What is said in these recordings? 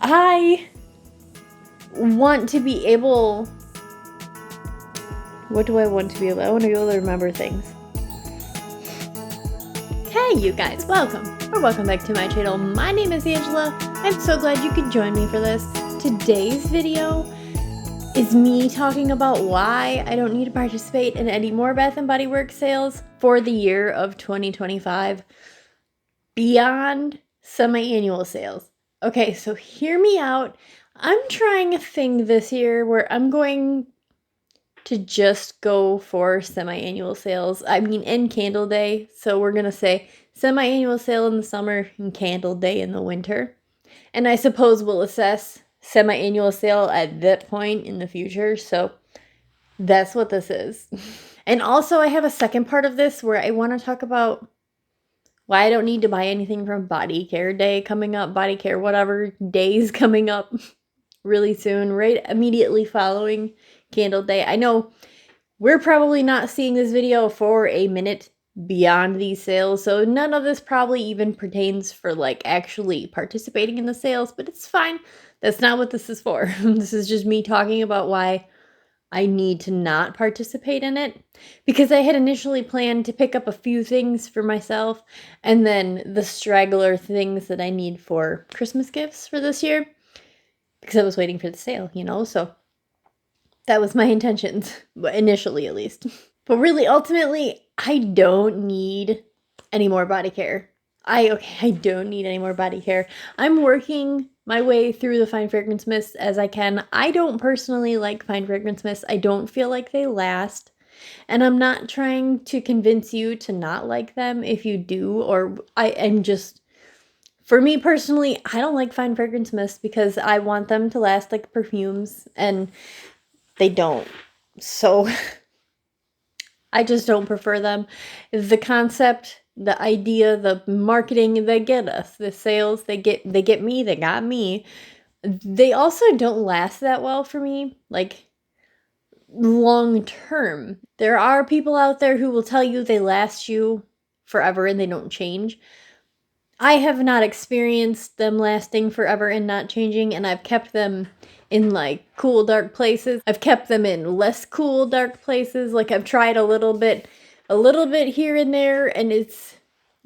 I want to be able... What do I want to be able? I want to be able to remember things. Hey you guys, welcome back to my channel. My name is Angela. I'm so glad you could join me for this. Today's video is me talking about why I don't need to participate in any more Bath & Body Works sales for the year of 2025 beyond semi-annual sales. Okay, so hear me out. I'm trying a thing this year where I'm going to just go for semi-annual sales. I mean, in Candle Day. So we're going to say semi-annual sale in the summer and Candle Day in the winter. And I suppose we'll assess semi-annual sale at that point in the future. So that's what this is. And also I have a second part of this where I want to talk about why I don't need to buy anything from Body Care Day coming up, Body Care whatever days coming up really soon, right immediately following Candle Day. I know we're probably not seeing this video for a minute beyond these sales, so none of this probably even pertains for like actually participating in the sales, but it's fine. That's not what this is for. This is just me talking about why I need to not participate in it, because I had initially planned to pick up a few things for myself and then the straggler things that I need for Christmas gifts for this year, because I was waiting for the sale, you know, so that was my intentions, initially at least. But really, ultimately, I don't need any more body care. I don't need any more body care. I'm working my way through the fine fragrance mists as I can. I don't personally like fine fragrance mists. I don't feel like they last. And I'm not trying to convince you to not like them if you do, or I'm just... For me personally, I don't like fine fragrance mists because I want them to last like perfumes, and they don't. So I just don't prefer them. The concept, the idea, the marketing, they get us. The sales, they get me, they got me. They also don't last that well for me, like long term. There are people out there who will tell you they last you forever and they don't change. I have not experienced them lasting forever and not changing, and I've kept them in like cool, dark places. I've kept them in less cool, dark places. Like I've tried a little bit here and there, and it's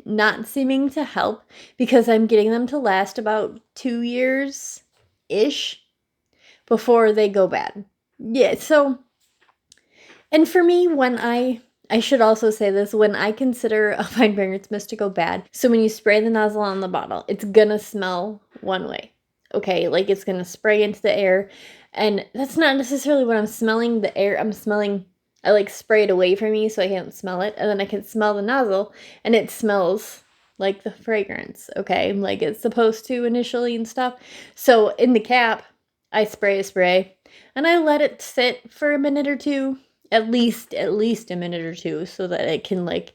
not seeming to help because I'm getting them to last about 2 years-ish before they go bad. Yeah, so, and for me, when I should also say this, when I consider a fine fragrance mist to go bad, so when you spray the nozzle on the bottle, it's gonna smell one way, okay? Like it's gonna spray into the air, and that's not necessarily what I'm smelling, the air I'm smelling. I like spray it away from me so I can't smell it, and then I can smell the nozzle, and it smells like the fragrance, okay? Like it's supposed to initially and stuff. So in the cap, I spray a spray, and I let it sit for a minute or two, at least a minute or two, so that it can like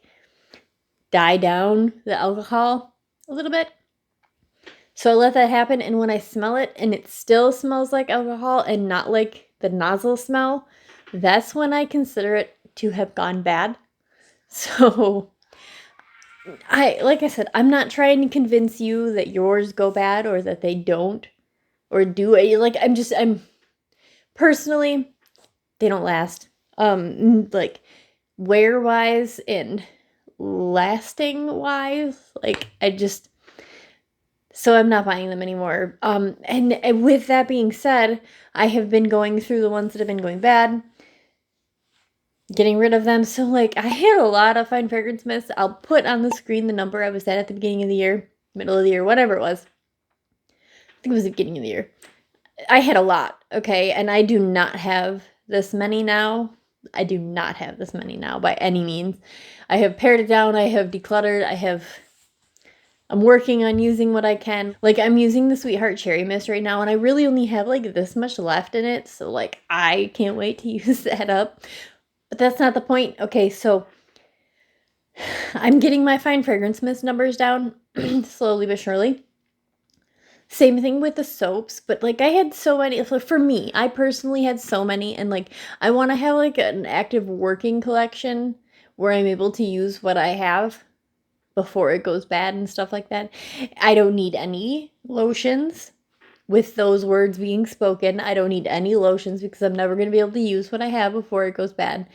die down the alcohol a little bit. So I let that happen, and when I smell it and it still smells like alcohol and not like the nozzle smell, that's when I consider it to have gone bad. So like I said, I'm not trying to convince you that yours go bad or that they don't or do. Like I'm personally, they don't last. Like wear wise and lasting wise, like so I'm not buying them anymore. And with that being said, I have been going through the ones that have been going bad, getting rid of them. So like I had a lot of fine fragrance mists. I'll put on the screen the number I was at the beginning of the year, middle of the year, whatever it was. I think it was the beginning of the year. I had a lot, okay? And I do not have this many now. I do not have this many now by any means. I have pared it down. I have decluttered. I'm working on using what I can. Like I'm using the Sweetheart Cherry Mist right now, and I really only have like this much left in it. So like I can't wait to use that up. But that's not the point. Okay, so I'm getting my fine fragrance mist numbers down slowly but surely. Same thing with the soaps, but like I had so many, for me, I personally had so many, and like I want to have like an active working collection where I'm able to use what I have before it goes bad and stuff like that. I don't need any lotions. with those words being spoken. I don't need any lotions because I'm never going to be able to use what I have before it goes bad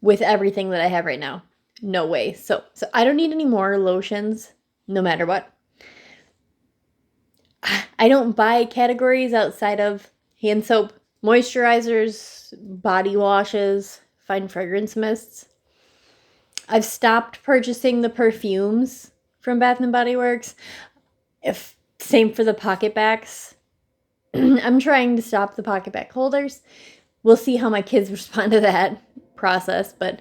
with everything that I have right now. No way. So I don't need any more lotions no matter what. I don't buy categories outside of hand soap, moisturizers, body washes, fine fragrance mists. I've stopped purchasing the perfumes from Bath and Body Works. Same for the pocket backs. I'm trying to stop the pocket back holders. We'll see how my kids respond to that process, but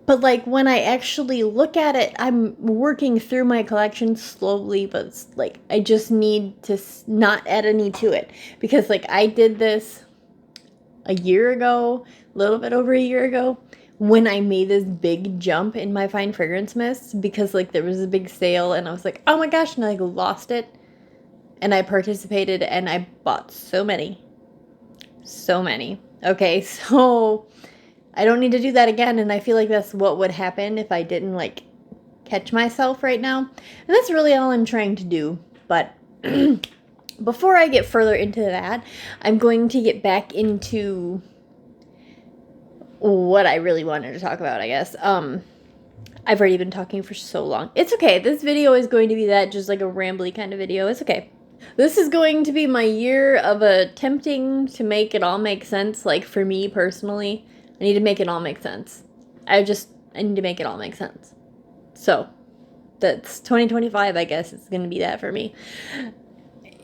like when I actually look at it, I'm working through my collection slowly, but like I just need to not add any to it, because like I did this a year ago, a little bit over a year ago, when I made this big jump in my fine fragrance mists, because like there was a big sale and I was like, oh my gosh, and I like lost it. And I participated and I bought so many. Okay, so I don't need to do that again, and I feel like that's what would happen if I didn't like catch myself right now. And that's really all I'm trying to do. But before I get further into that, I'm going to get back into what I really wanted to talk about, I guess. I've already been talking for so long. It's okay. This video is going to be that, just like a rambly kind of video. It's okay. This is going to be my year of attempting to make it all make sense. Like for me personally, I need to make it all make sense. I need to make it all make sense. So that's 2025, I guess it's going to be that for me.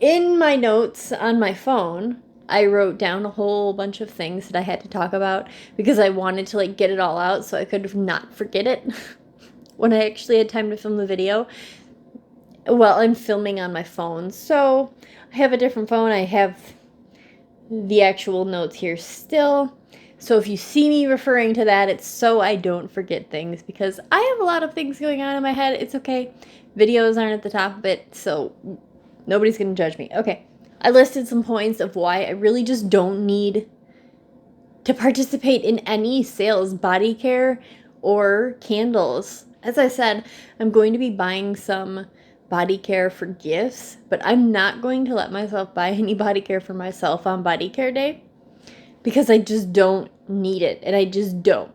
In my notes on my phone, I wrote down a whole bunch of things that I had to talk about because I wanted to like get it all out so I could not forget it when I actually had time to film the video. Well, I'm filming on my phone, so I have a different phone. I have the actual notes here still. So if you see me referring to that, it's so I don't forget things, because I have a lot of things going on in my head. It's okay. Videos aren't at the top of it, so nobody's going to judge me. Okay. I listed some points of why I really just don't need to participate in any sales, body care, or candles. As I said, I'm going to be buying some body care for gifts, but I'm not going to let myself buy any body care for myself on body care day, because I just don't need it, and I just don't.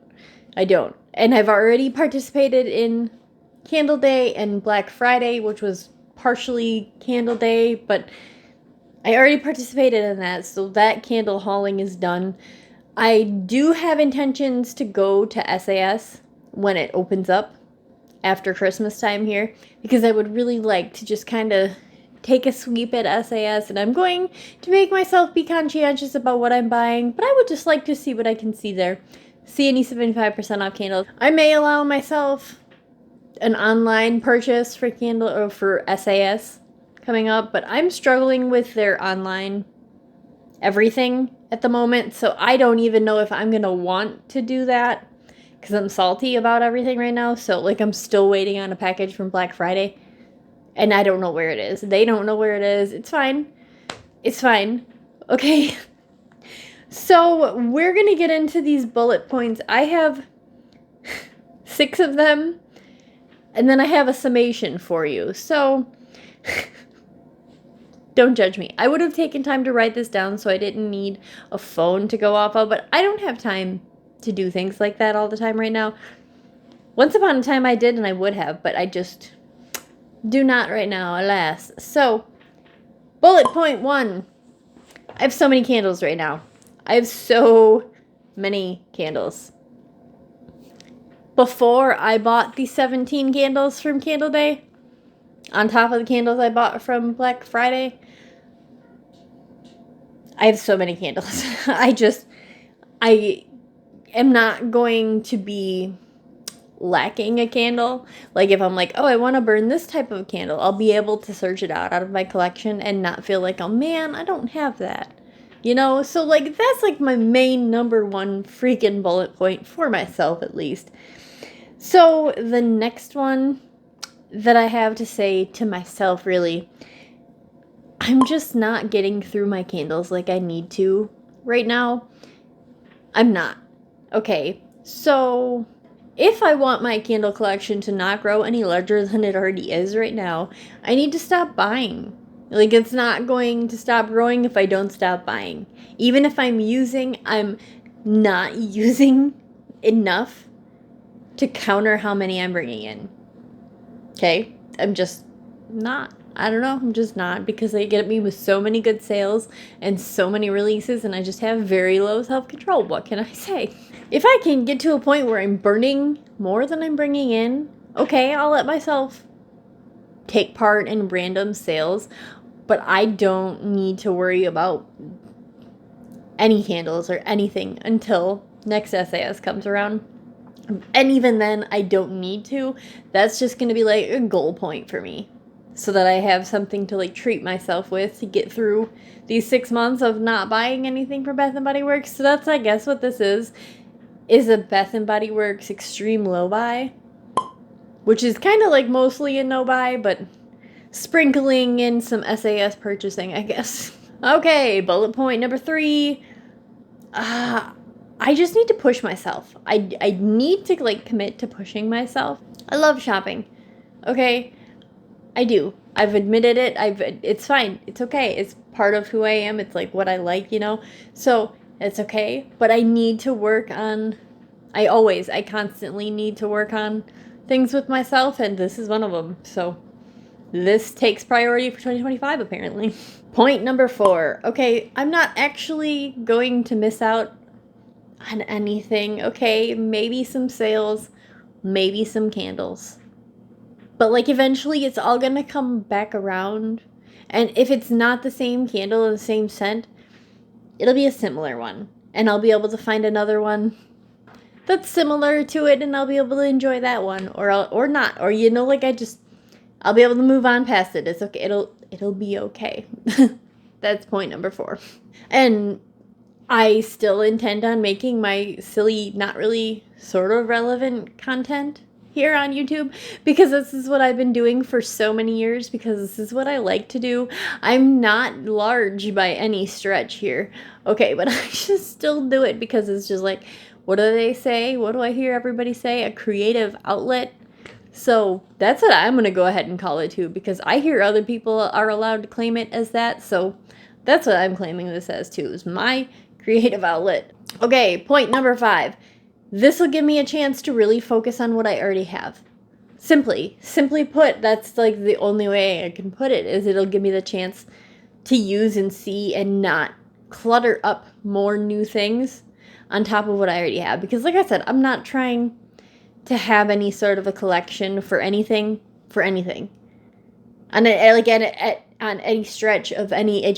I don't. And I've already participated in Candle Day and Black Friday, which was partially Candle Day, but I already participated in that, so that candle hauling is done. I do have intentions to go to SAS when it opens up after Christmas time here, because I would really like to just kind of take a sweep at SAS, and I'm going to make myself be conscientious about what I'm buying, but I would just like to see what I can see there. See any 75% off candles. I may allow myself an online purchase for candle or for SAS coming up, but I'm struggling with their online everything at the moment, so I don't even know if I'm gonna want to do that, because I'm salty about everything right now. So like I'm still waiting on a package from Black Friday, and I don't know where it is. They don't know where it is. It's fine. It's fine. Okay. So we're gonna get into these bullet points. I have 6 of them, and then I have a summation for you. So don't judge me. I would have taken time to write this down so I didn't need a phone to go off of, but I don't have time to do things like that all the time right now. Once upon a time I did, and I would have, but I just do not right now, alas. So, bullet point 1. I have so many candles right now. I have so many candles. Before I bought the 17 candles from Candle Day, on top of the candles I bought from Black Friday, I have so many candles. I am not going to be lacking a candle. Like if I'm like, oh, I want to burn this type of candle, I'll be able to search it out of my collection and not feel like, oh man, I don't have that. You know, so like that's like my main number 1 freaking bullet point for myself, at least. So the next one that I have to say to myself, really, I'm just not getting through my candles like I need to right now. I'm not. Okay, so if I want my candle collection to not grow any larger than it already is right now, I need to stop buying Like, it's not going to stop growing if I don't stop buying. Even if I'm not using enough to counter how many I'm bringing in. Okay? I'm just not. I don't know. I'm just not, because they get me with so many good sales and so many releases, and I just have very low self-control. What can I say? If I can get to a point where I'm burning more than I'm bringing in, okay, I'll let myself take part in random sales, but I don't need to worry about any candles or anything until next SAS comes around. And even then, I don't need to. That's just going to be like a goal point for me, so that I have something to like treat myself with to get through these 6 months of not buying anything from Bath & Body Works. So that's, I guess, what this is a Bath & Body Works extreme low buy, which is kind of like mostly a no buy, but sprinkling in some SAS purchasing, I guess. Okay, bullet point number 3. I just need to push myself. I need to like commit to pushing myself. I love shopping. Okay? I do. I've admitted it. It's fine. It's okay. It's part of who I am. It's like what I like, So, it's okay, but I need to work on I constantly need to work on things with myself, and this is one of them. So, this takes priority for 2025 apparently. Point number 4. Okay, I'm not actually going to miss out on anything. Okay, maybe some sales, maybe some candles. But like eventually it's all gonna come back around. And if it's not the same candle and the same scent, it'll be a similar one. And I'll be able to find another one that's similar to it, and I'll be able to enjoy that one. Or not. Or I'll be able to move on past it. It's okay. It'll be okay. That's point number 4. And I still intend on making my silly, not really sort of relevant content here on YouTube, because this is what I've been doing for so many years, because this is what I like to do. I'm not large by any stretch here. Okay, but I just still do it because it's just like, what do they say? What do I hear everybody say? A creative outlet. So that's what I'm going to go ahead and call it too, because I hear other people are allowed to claim it as that. So that's what I'm claiming this as too, is my creative outlet. Okay, point number 5. This will give me a chance to really focus on what I already have. Simply put, that's like the only way I can put it, is it'll give me the chance to use and see and not clutter up more new things on top of what I already have. Because like I said, I'm not trying to have any sort of a collection for anything. On any stretch of any,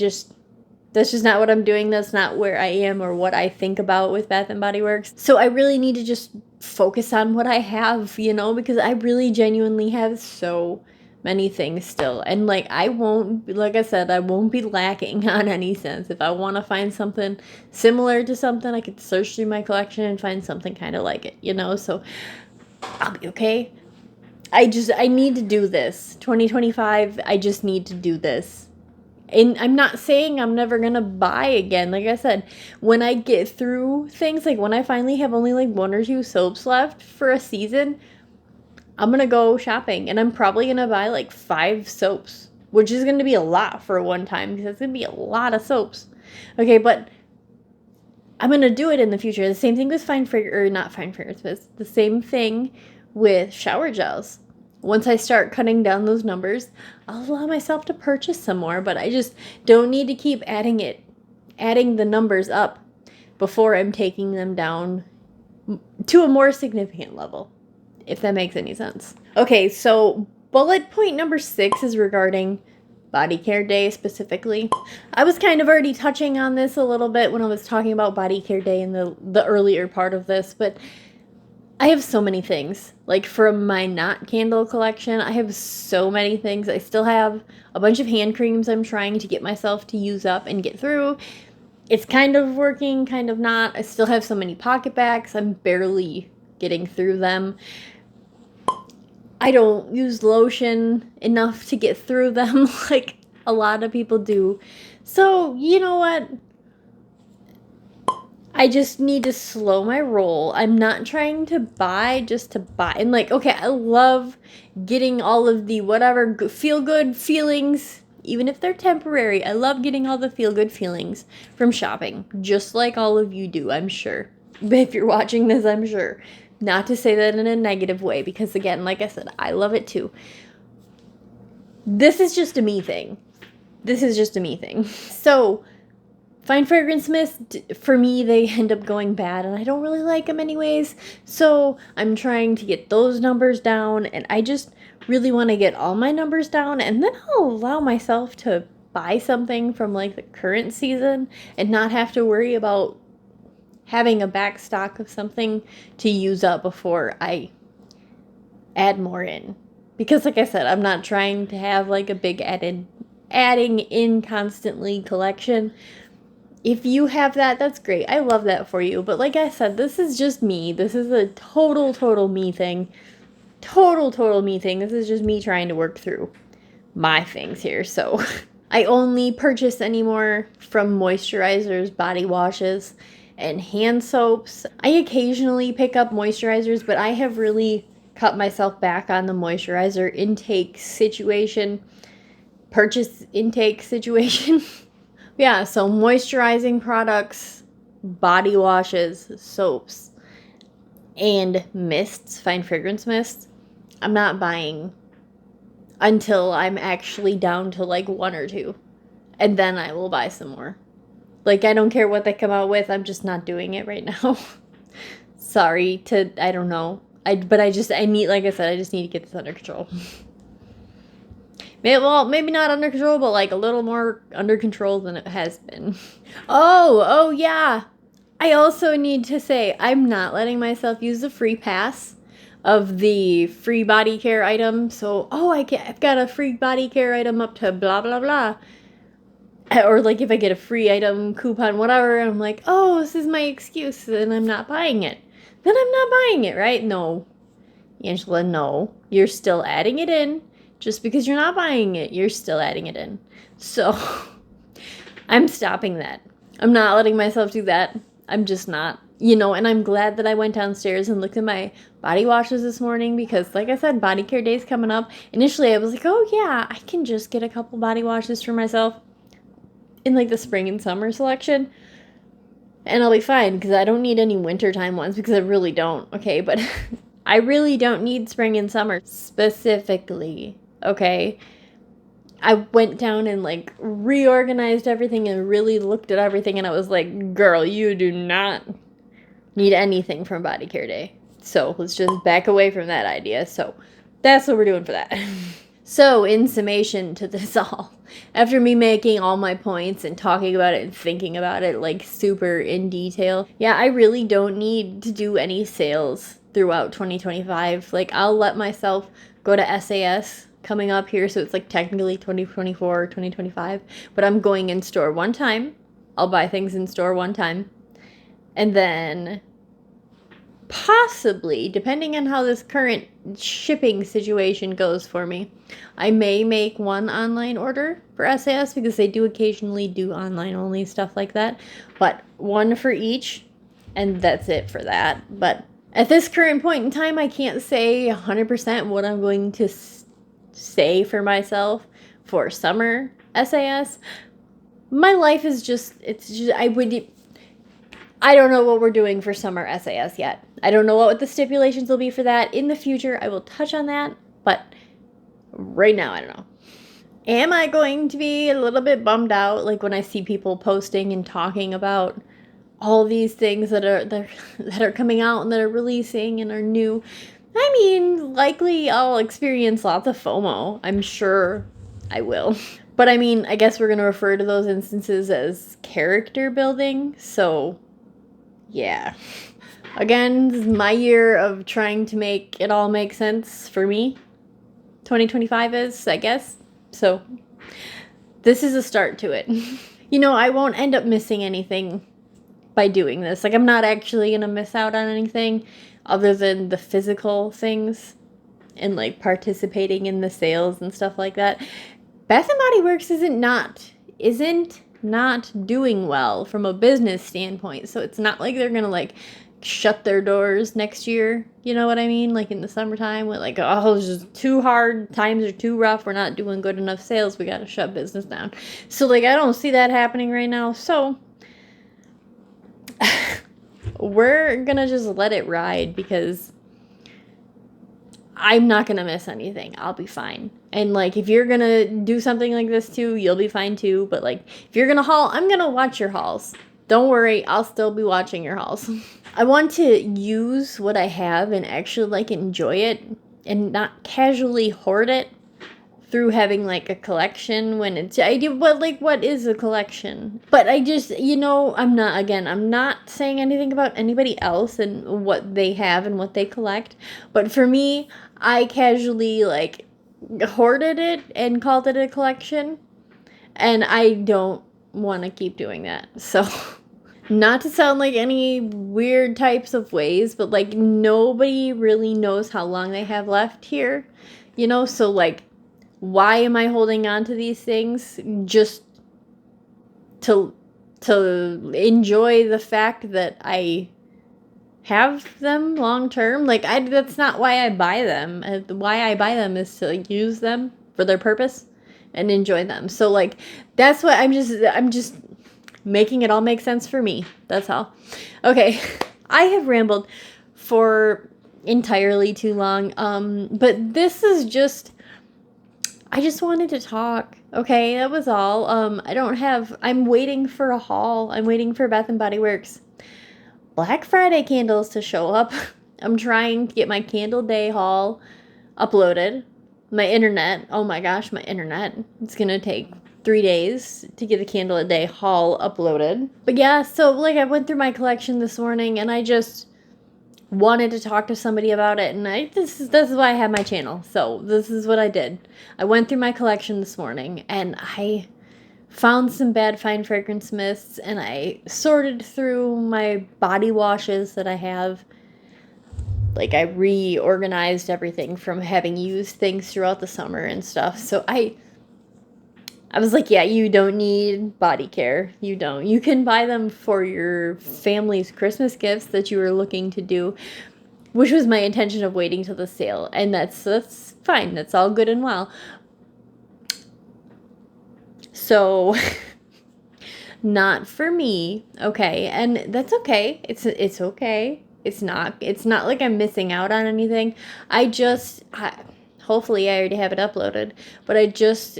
that's just not what I'm doing. That's not where I am or what I think about with Bath & Body Works. So I really need to just focus on what I have, because I really genuinely have so many things still. And like I won't be lacking on any sense. If I want to find something similar to something, I could search through my collection and find something kind of like it, So I'll be okay. I need to do this. 2025, I just need to do this. And I'm not saying I'm never going to buy again. Like I said, when I get through things, like when I finally have only like 1 or 2 soaps left for a season, I'm going to go shopping. And I'm probably going to buy like 5 soaps, which is going to be a lot for one time, because it's going to be a lot of soaps. Okay, but I'm going to do it in the future. The same thing with not fine fragrance, but it's the same thing with shower gels. Once I start cutting down those numbers, I'll allow myself to purchase some more, but I just don't need to keep adding the numbers up before I'm taking them down to a more significant level, if that makes any sense. Okay, so bullet point number 6 is regarding body care day specifically. I was kind of already touching on this a little bit when I was talking about body care day in the earlier part of this, but I have so many things. Like from my not candle collection, I have so many things. I still have a bunch of hand creams I'm trying to get myself to use up and get through. It's kind of working, kind of not. I still have so many pocket bags. I'm barely getting through them. I don't use lotion enough to get through them like a lot of people do. So, you know what? I just need to slow my roll. I'm not trying to buy just to buy. And like, okay, I love getting all of the whatever feel-good feelings even if they're temporary. I love getting all the feel-good feelings from shopping, just like all of you do, I'm sure. But if you're watching this, I'm sure. Not to say that in a negative way, because again, like I said, I love it too. This is just a me thing. So, fine fragrance mist, for me, they end up going bad, and I don't really like them anyways. So, I'm trying to get those numbers down, and I just really want to get all my numbers down, and then I'll allow myself to buy something from like the current season and not have to worry about having a back stock of something to use up before I add more in. Because like I said, I'm not trying to have like a big adding in constantly collection. If you have that, that's great. I love that for you. But like I said, this is just me. This is a total me thing. Total me thing. This is just me trying to work through my things here. So I only purchase anymore from moisturizers, body washes, and hand soaps. I occasionally pick up moisturizers, but I have really cut myself back on the moisturizer intake situation, purchase intake situation. Yeah, so moisturizing products, body washes, soaps, and mists, fine fragrance mists, I'm not buying until I'm actually down to like one or two. And then I will buy some more. Like, I don't care what they come out with, I'm just not doing it right now. Sorry to, I don't know. I need, like I said, I just need to get this under control. Maybe not under control, but like a little more under control than it has been. Oh yeah. I also need to say, I'm not letting myself use the free pass of the free body care item. So, I've got a free body care item up to blah, blah, blah. Or like if I get a free item coupon, whatever, and I'm like, oh, this is my excuse, and I'm not buying it. Then I'm not buying it, right? No. Angela, no. You're still adding it in. Just because you're not buying it, you're still adding it in. So, I'm stopping that. I'm not letting myself do that. I'm just not. And I'm glad that I went downstairs and looked at my body washes this morning because, like I said, body care day's coming up. Initially, I was like, oh yeah, I can just get a couple body washes for myself in like the spring and summer selection. And I'll be fine because I don't need any wintertime ones because I really don't. Okay, but I really don't need spring and summer specifically. Okay, I went down and like reorganized everything and really looked at everything, and I was like, girl, you do not need anything from body care day. So let's just back away from that idea. So that's what we're doing for that. So in summation to this all, after me making all my points and talking about it and thinking about it like super in detail, yeah, I really don't need to do any sales throughout 2025. Like, I'll let myself go to SAS coming up here, so it's like technically 2024 or 2025, but I'm going in store one time. I'll buy things in store one time, and then possibly, depending on how this current shipping situation goes for me, I may make one online order for SAS because they do occasionally do online only stuff like that, but one for each, and that's it for that. But at this current point in time, I can't say 100% what I'm going to say for myself for summer SAS. My life is I don't know what we're doing for summer SAS yet. I don't know what the stipulations will be for that. In the future, I will touch on that, but right now, I don't know. Am I going to be a little bit bummed out, like when I see people posting and talking about all these things that are coming out and that are releasing and are new? I mean, likely I'll experience lots of FOMO. I'm sure I will. But I mean, I guess we're going to refer to those instances as character building. So, yeah. Again, this is my year of trying to make it all make sense for me. 2025 is, I guess. So, this is a start to it. I won't end up missing anything by doing this. Like, I'm not actually going to miss out on anything other than the physical things and like participating in the sales and stuff like that. Bath and Body Works isn't not doing well from a business standpoint. So it's not like they're going to like shut their doors next year. You know what I mean? Like in the summertime, with like, oh, it's just too hard, times are too rough, we're not doing good enough sales, we gotta shut business down. So like, I don't see that happening right now. So we're gonna just let it ride, because I'm not gonna miss anything. I'll be fine. And like, if you're gonna do something like this too, you'll be fine too. But like, if you're gonna haul, I'm gonna watch your hauls. Don't worry, I'll still be watching your hauls. I want to use what I have and actually like enjoy it, and not casually hoard it through having like a collection when it's, I do, but like, what is a collection? But I just, I'm not saying anything about anybody else and what they have and what they collect. But for me, I casually like hoarded it and called it a collection, and I don't want to keep doing that. So not to sound like any weird types of ways, but like, nobody really knows how long they have left here, so like, why am I holding on to these things? Just to enjoy the fact that I have them long term. Like, that's not why I buy them. Why I buy them is to like use them for their purpose and enjoy them. So like, that's what I'm just making it all make sense for me. That's all. Okay. I have rambled for entirely too long. But this is just, I just wanted to talk. Okay, that was all. I'm waiting for a haul. I'm waiting for Bath and Body Works Black Friday candles to show up. I'm trying to get my Candle Day haul uploaded. My internet, oh my gosh, my internet. It's gonna take 3 days to get a Candle a Day haul uploaded. But yeah, so like, I went through my collection this morning, and I just wanted to talk to somebody about it, and this is why I have my channel. So this is what I did. I went through my collection this morning, and I found some bad fine fragrance mists, and I sorted through my body washes that I have. Like, I reorganized everything from having used things throughout the summer and stuff. So I was like, yeah, you don't need body care. You don't. You can buy them for your family's Christmas gifts that you were looking to do, which was my intention of waiting till the sale. And that's fine. That's all good and well. So not for me. Okay. And that's okay. It's okay. It's not like I'm missing out on anything. Hopefully I already have it uploaded, but I just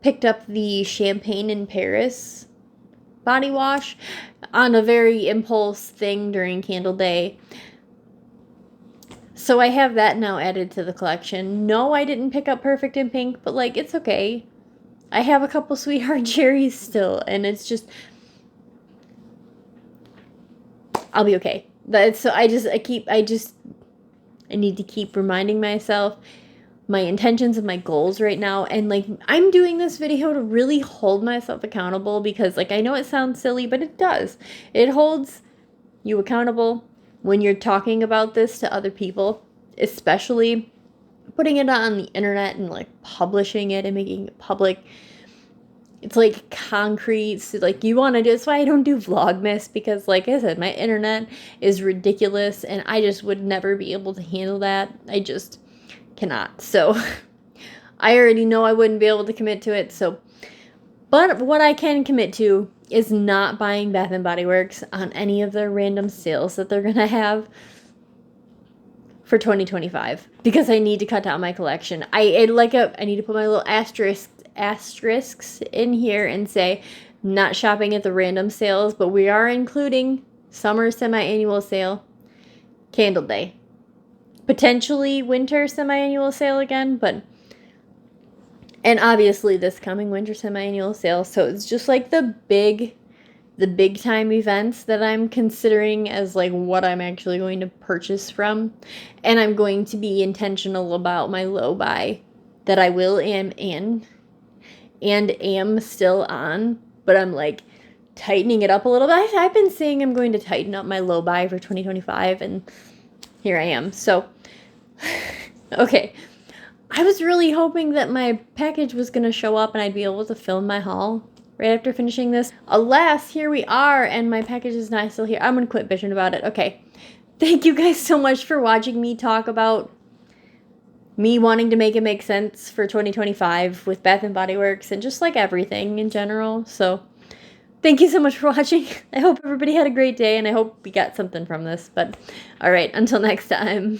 picked up the Champagne in Paris body wash on a very impulse thing during Candle Day. So I have that now added to the collection. No, I didn't pick up Perfect in Pink, but like, it's okay. I have a couple Sweetheart Cherries still, and it's just, I'll be okay. I need to keep reminding myself my intentions and my goals right now. And like, I'm doing this video to really hold myself accountable, because like, I know it sounds silly, but it does. It holds you accountable when you're talking about this to other people, especially putting it on the internet and like publishing it and making it public. It's like concrete. So like, you want to do, that's why I don't do Vlogmas, because like I said, my internet is ridiculous and I just would never be able to handle that. I just cannot. So I already know I wouldn't be able to commit to it. So, but what I can commit to is not buying Bath and Body Works on any of their random sales that they're going to have for 2025, because I need to cut down my collection. I need to put my little asterisks in here and say, not shopping at the random sales, but we are including summer semi-annual sale, Candle Day, potentially winter semi-annual sale again, and obviously this coming winter semi-annual sale. So it's just like the big time events that I'm considering as like what I'm actually going to purchase from. And I'm going to be intentional about my low buy that I will am still on, but I'm like tightening it up a little bit. I've been saying I'm going to tighten up my low buy for 2025, and here I am. So, okay. I was really hoping that my package was going to show up and I'd be able to film my haul. right after finishing this. Alas, here we are, and my package is not still here. I'm gonna quit bitching about it. Okay. Thank you guys so much for watching me talk about me wanting to make it make sense for 2025 with Bath & Body Works and just like everything in general. So thank you so much for watching. I hope everybody had a great day, and I hope we got something from this. But all right, until next time.